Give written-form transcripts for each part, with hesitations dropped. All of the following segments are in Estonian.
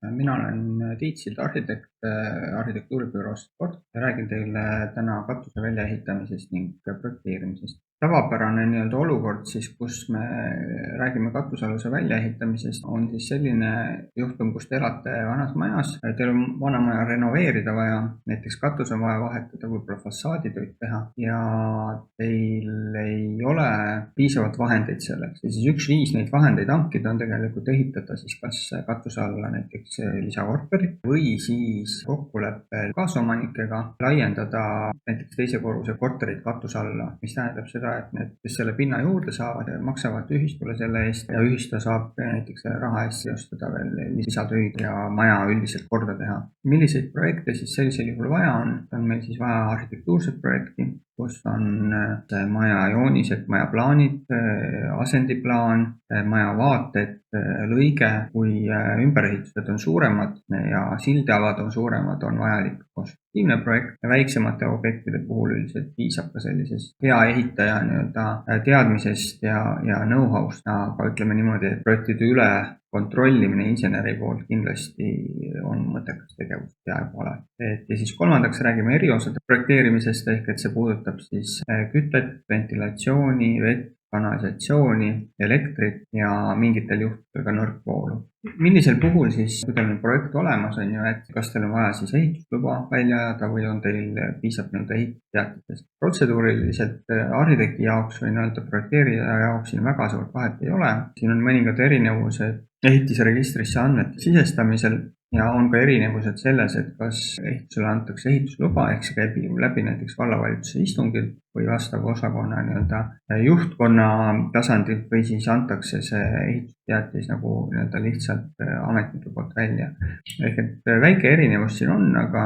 Mina olen Tiit Sild, arhitekt arhitektuuribüroost Sport ja räägin teile täna katuse väljaehitamisest ning projekteerimisest. Tavapärane olukord siis, kus me räägime katusealuse väljaehitamisest, on siis selline juhtum, kus te elate vanas majas, teil on vana maja renoveerida vaja, näiteks katus on vaja vahetada, võib-olla fassaaditöid teha ja teil ei ole piisavalt vahendeid selleks. Ja siis üks viis neid vahendeid hankida on tegelikult ehitada siis kas katuse alla näiteks lisakorterit või siis kokkuleppel kaasomanikega laiendada näiteks teise korruse korterit katuse alla, mis tähendab seda, et need, kes selle pinna juurde saavad, maksavad ühistule selle eest ja ühistu saab näiteks raha eest seostada veel lisatöid ja maja üldiselt korda teha. Milliseid projekte siis sellisel juhul vaja on? On meil siis vaja arhitektuurset projekti, kus on maja joonised, maja plaanid, asendiplaan, maja vaated, lõige, kui ümberehitused on suuremad ja sildealad on suuremad, on vajalik konstruktiivne projekt. Väiksemate objektide puhul üldiselt piisab ka sellisest hea ehitaja teadmisest ja know-how'st, aga ütleme niimoodi, et projektide üle kontrollimine inseneri poolt kindlasti on mõttekas tegevus peaaegu alati. Ja siis kolmandaks räägime eriosade projekteerimisest, ehk et see puudutab siis kütet, ventilatsiooni, vett, kanalisatsiooni, elektrit ja mingitel juhtudel ka nõrkvoolu. Millisel puhul siis, kui teil on projekt olemas, on ju, et kas teil on vaja siis ehitusluba välja ajada või on teil piisab ehitusteatisest? Protseduuriliselt arhitekti jaoks või projekteerija jaoks siin väga suurt vahet ei ole. Siin on mõningad erinevused ehitisregistrisse andmete sisestamisel ja on ka erinevused selles, et kas ehitusele antakse ehitusluba, ehk see käib läbi näiteks vallavalitsuse istungil või vastava osakonna juhtkonna tasandilt või siis antakse see ehitusteatis nagu lihtsalt ametniku poolt välja. Ehk et väike erinevus siin on, aga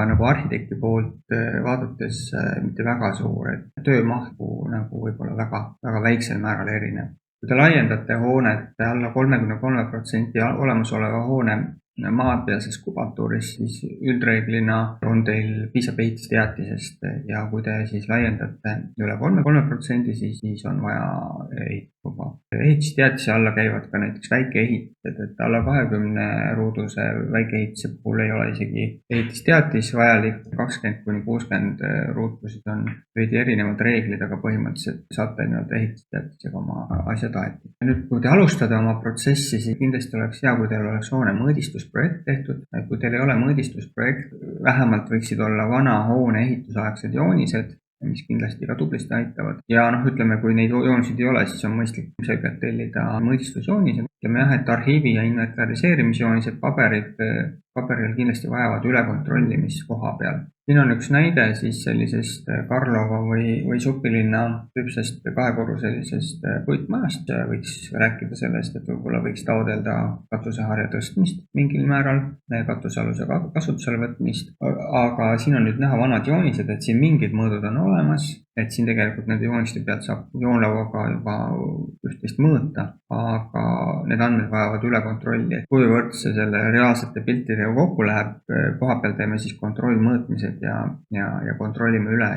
nagu arhitekti poolt vaadates mitte väga suur, et töömahku nagu võib-olla väga väiksel määral erinev. Kui te laiendate hoonet alla 33% olemasoleva hoone maapealses kubatuuris, siis üldreeglina on teil piisab ehitusteatisest ja kui te siis laiendate üle 33%, siis on vaja ehitusluba. Ehitusteatise alla käivad ka näiteks väikeehitused, et alla 20 ruuduse väikeehituse puhul ei ole isegi ehitusteatis vajalik, 20-60 ruutusid on veidi erinevad reeglid, aga põhimõtteliselt saate ehitusteatisega oma asjad aetud. Nüüd, kui te alustate oma protsessi, siis kindlasti oleks hea, kui teil oleks hoone mõõdistusprojekt tehtud. Kui teil ei ole mõõdistusprojekt, vähemalt võiksid olla vana hoone ehitusaegsed joonised, mis kindlasti ka tublisti aitavad. Ja ütleme, kui neid jooniseid ei ole, siis on mõistlik selgelt tellida mõõdistusjoonised. Ütleme jah, et arhiivi ja inventariseerimisjoonised paberil kindlasti vajavad ülekontrollimist koha peal. Siin on üks näide siis sellisest Karlova või Supilinna tüüpsest kahekorruselisest puitmajast. Võiks rääkida sellest, et võib-olla võiks taodelda katuseharja tõstmist mingil määral, katusealuse kasutusele võtmist. Aga siin on nüüd näha vanad joonised, et siin mingid mõõdud on olemas, et siin tegelikult nende jooniste pealt saab joonlauaga juba üht-teist mõõta, aga need andmed vajavad üle kontrolli, et kuivõrd see selle reaalsete piltidega kokku läheb, koha peal teeme siis kontrollmõõtmised ja kontrollime üle,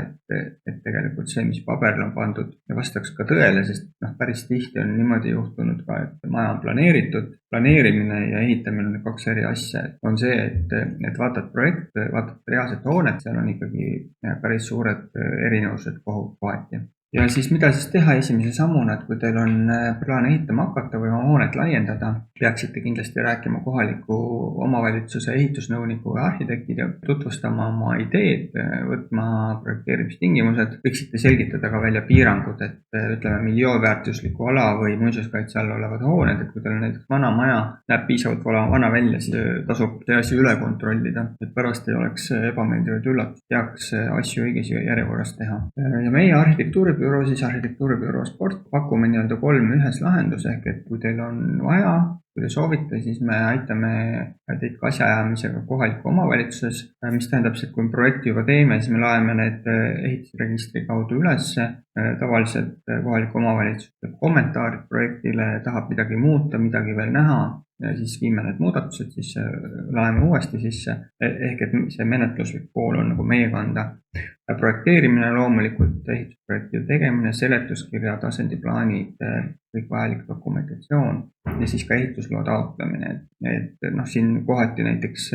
et tegelikult see, mis paberil on pandud, vastaks ka tõele, sest päris tihti on niimoodi juhtunud ka, et maja on planeeritud, planeerimine ja ehitamine on kaks eri asja. On see, et vaatad projekte, vaatad reaalset hoonet, seal on ikkagi päris suured erinevused kohati. Ja siis mida siis teha esimese sammuna, et kui teil on plaan ehitama hakata või oma hoonet laiendada, peaksite kindlasti rääkima kohaliku omavalitsuse ehitusnõuniku või arhitektiga, tutvustama oma ideed, võtma projekteerimistingimused, võiksite selgitada ka välja piirangud, et ütleme miljööväärtusliku ala või muinsuskaitse all olevad hooned, et kui teil on näiteks vana maja, näeb piisavalt vana välja, siis tasub see asi üle kontrollida, et pärast ei oleks ebameeldivaid üllatusi, peaks asju õiges järjekorras teha. Ja meie arhitektuuribüroo Sport pakume 3 ühes lahendus, ehk et kui teil on vaja, kui te soovite, siis me aitame teid ka asjaajamisega kohaliku omavalitsuses, mis tähendab, et kui me projekti juba teeme, siis me laeme need ehitusregistri kaudu üles. Tavaliselt kohaliku omavalitsuse kommentaarid projektile, tahab midagi muuta, midagi veel näha, ja siis viime need muudatused, siis laeme uuesti sisse, ehk et see menetluslik pool on nagu meie kanda. Projekteerimine loomulikult, ehitusprojektide tegemine, seletuskirjad, asendiplaanid, kõik vajalik dokumentatsioon ja siis ka ehitusloa taotlemine, et siin kohati näiteks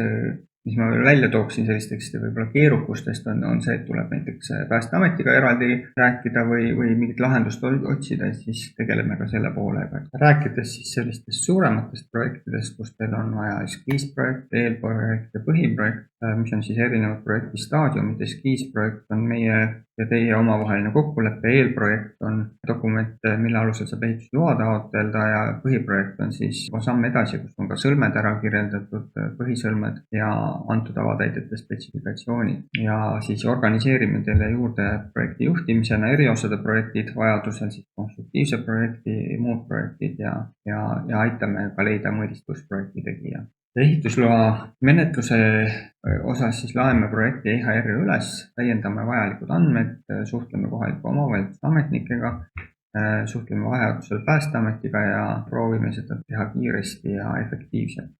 mis ma veel välja tooksin sellisteks võib-olla keerukustest on see, et tuleb näiteks Päästeametiga eraldi rääkida või mingit lahendust otsida, siis tegeleme ka selle poolega. Rääkides siis sellistest suurematest projektidest, kus teil on vaja eskiisprojekt, eelprojekt ja põhiprojekt, mis on siis erinevad projekti staadiumid. Eskiisprojekt on meie ja teie omavaheline kokkulepe, eelprojekt on dokument, mille alusel saab ehitusloa taotleda ja põhiprojekt on siis samm edasi, kus on ka sõlmed ära kirjeldatud, põhisõlmed ja antud avatäidete spetsifikatsioonid ja siis organiseerime teile juurde projekti juhtimisena eriosade projektid, vajadusel siis konstruktiivse projekti, muud projektid ja aitame ka leida mõõdistusprojekti tegija. Ehitusloa menetluse osas siis laeme projekti EHR-i üles, täiendame vajalikud andmed, suhtleme kohaliku omavalitsuse ametnikega, suhtleme vajadusel Päästeametiga ja proovime seda teha kiiresti ja efektiivselt.